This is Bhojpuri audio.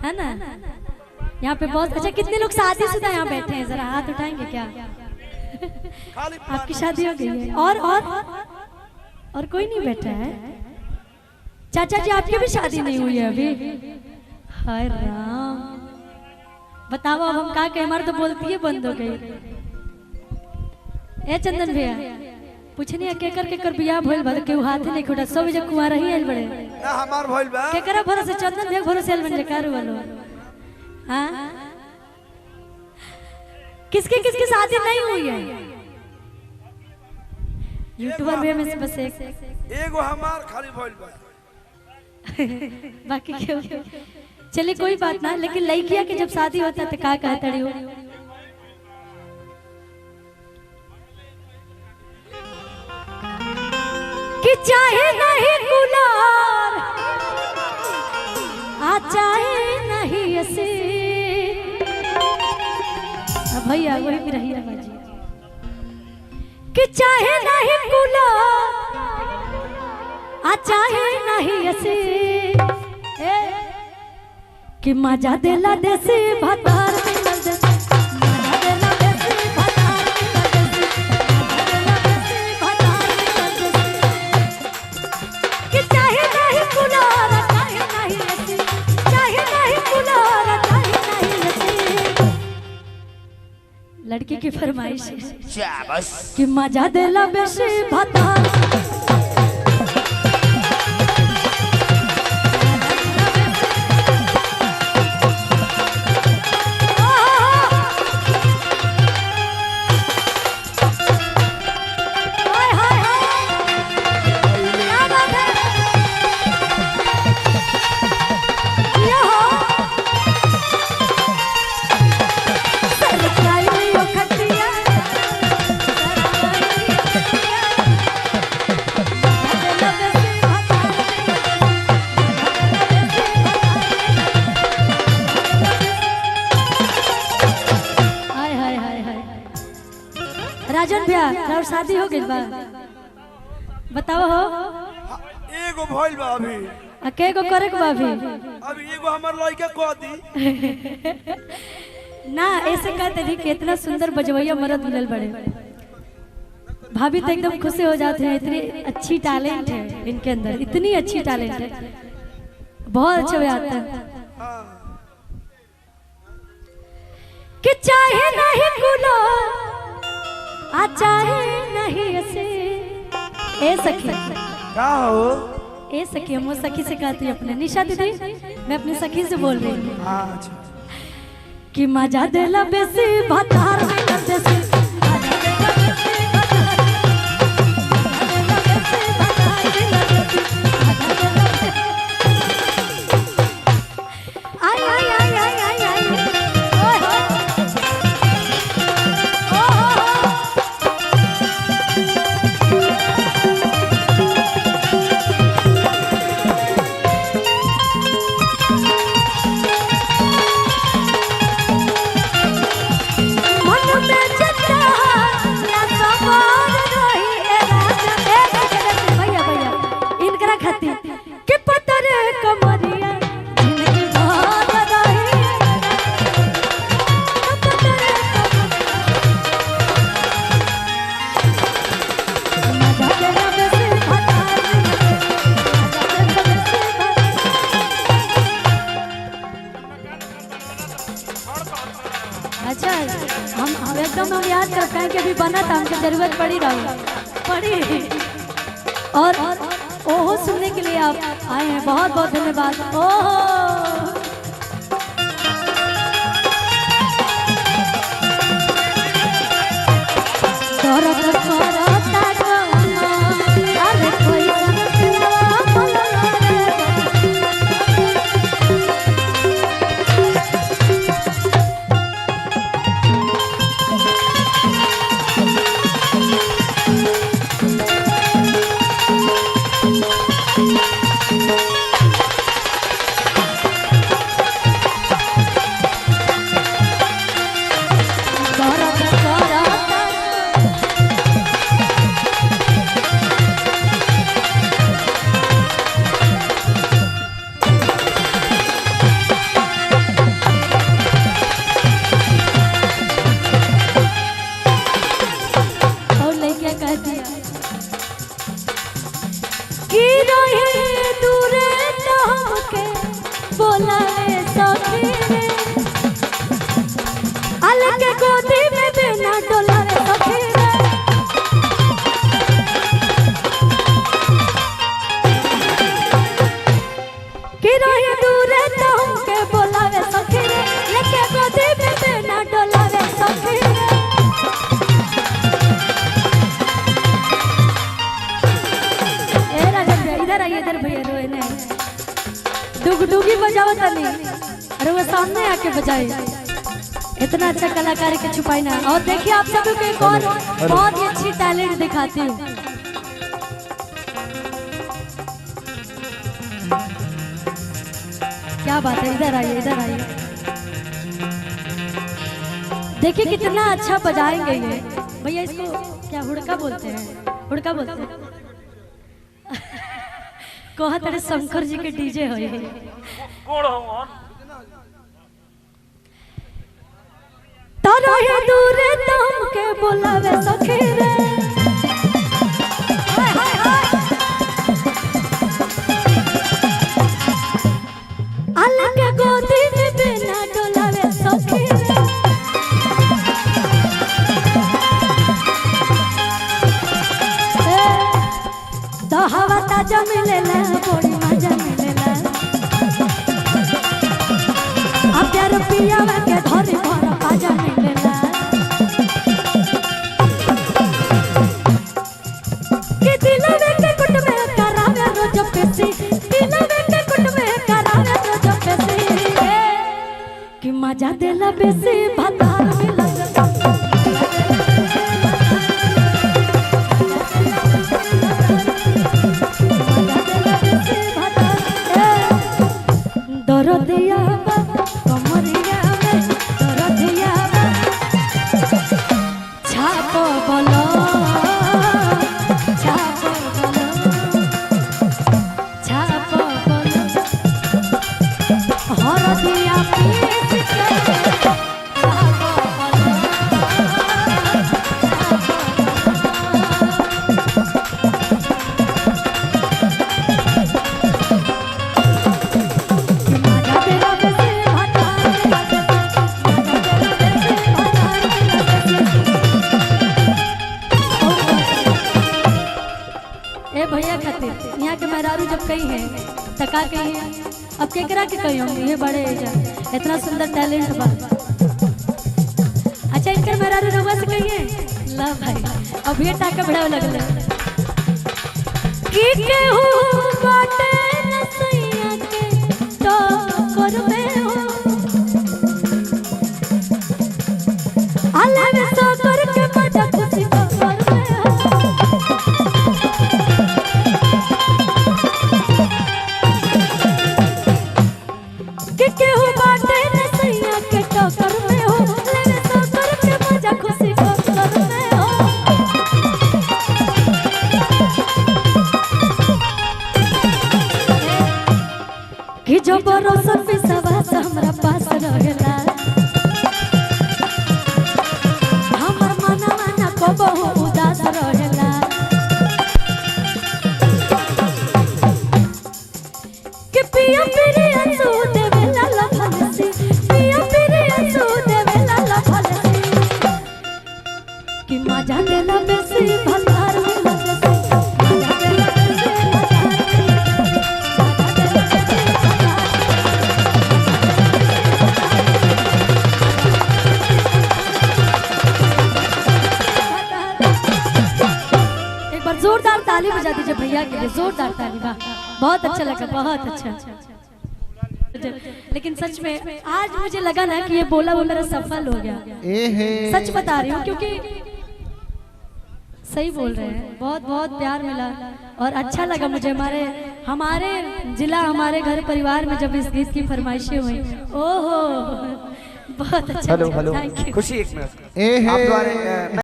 है ना। यहाँ पे बहुत अच्छा, कितने लोग शादीशुदा यहाँ बैठे हैं, जरा हाथ उठाएंगे क्या? आपकी शादी हो गई है? और कोई नहीं बैठा है? चाचा जी आपकी भी शादी नहीं हुई है अभी? हाय राम, बताओ अब हम का कहे, हमारे तो बोलती है बंद हो गई। ए चंदन भैया पूछनी केकर बियाह भइल बा, केहू हाथ नहीं खुड़ा, सब जब कुंवारा ही आइल बड़े ना हमार भइल बा। केकरा भरोसे? चंदन भैया भरोसे आइल बन जकार वालो। हां किसकी शादी नहीं हुई है? यूट्यूबर में से बस एगो हमार खाली भइल बा। बाकी क्यों? चलिए कोई बात ना, लेकिन लड़किया की जब शादी होता तो का कहता रही हो? कि चाहे नहीं गुलार आ चाहे नहीं ऐसे भैया वही भी रही है बाजी, कि चाहे नहीं गुलार आ चाहे नहीं ऐसे कि मजा देला देसी भतार मिलल देसी, मजा देला देसी भतार मिलल देसी, मजा देला देसी भतार मिलल देसी। कि चाहे नहीं गुलार चाहे नहीं ऐसी, चाहे नहीं गुलार चाहे नहीं ऐसी। लड़की की फरमाइश है कि मजा देला बेसी भतार। राजन भैया और शादी हो गई बा? बताओ हो। एगो भइल बा अभी। के गो करे के बा अभी? अभी एगो हमर लड़का कह दी ना, ऐसे कहते थे कि इतना सुंदर बजवैया मर्द मिलल बड़े। भाभी तो एकदम खुशी हो जाते हैं, इतनी अच्छी टैलेंट है इनके अंदर, इतनी अच्छी टैलेंट है, बहुत अच्छा बजाते हैं। कि चाहे नहीं गुलाब आ चाहे नहीं ऐसे। ए सखी का हो? ए सखी हम सखी से कहती हूँ अपने, निशा दीदी मैं अपनी सखी से बोल रही हूँ कि मजा देला बेसी भतार मिलल देसी, मजा देला बेसी भतार, मजा देला बेसी भतार मिलल देसी, मजा देला बेसी। आई आई आई आई आई आई ओए हो अच्छा, हम एकदम हम याद करते हैं कि अभी बना था, हमको जरूरत पड़ी और ओहो सुनने के लिए आप आए हैं, बहुत बहुत धन्यवाद। ओहो बोलावे सखी रे अलग गोदी में बिना डोलावे सखी रे कि रही दूर तो हमके बोलावे सखी रे लेके गोदी में बिना डोलावे सखी रे इधर आइए इधर भैया रोए नहीं डुगडुगी बजाओ तनी अरे वो सामने आके बजाए इतना अच्छा कलाकारी के छुपाई ना और देखिए आप सब को एक और बहुत ही अच्छी टैलेंट दिखाती हूँ क्या बात है इधर आइए देखिए कितना अच्छा बजाएंगे ये भैया इसको क्या हुड़का बोलते हैं कहा तेरे शंकर जी के डीजे हो तारा है दूर तुम के बोलावे सखी रे अलग गोदी में बिना डोलावे सखी रे तो हवा ताजा मिलेला बड़ी मजा मिलेला अब प्यार पियावा के धरी भर पाजा मिलेला कि दिलवे के कुट में करावे रोज पेशी दिलवे के कुट में करावे रोज पेशी कि मजा देला बेसी भतार मिला दरदिया कमरिया में दरदिया छाप बोलो हरदिया पीस के भैया खातिर यहाँ के मेहरारू जब कही है तका कही है अब केकरा के कही होंगे ये बड़े इतना सुंदर टैलेंट बा अच्छा इनकर मेहरारू रउआ से कही है ला भाई अब ये टाका बढ़ावे लगल की केहू बाटे नसैया के तो करबे हो अलग सो करके मजा खुशी को करबे हो केहू बाटे नसैया के टक्कर में हो लेवे तो करके मजा खुशी को कर में हो कि जो भरोसा विश्वास हमरा पास रहेला हमर मनवा न को बहु उदास रहेला कि पिया पिया कि मजा देला बेसी भतार मिला एक बार जोरदार ताली बजा दीजिए भैया के लिए जोरदार ताली वाह बहुत अच्छा लगा बहुत अच्छा लेकिन सच में आज मुझे लगा ना कि ये बोला वो मेरा सफल हो गया सच बता रही हूँ क्योंकि सही बोल रहे हैं बहुत बहुत प्यार मिला और अच्छा लगा मुझे हमारे जिला हमारे घर परिवार में जब इस गीत की फरमाइशें हुई ओहो बहुत अच्छा हेलो थैंक यू खुशी एक मिनट आप द्वारा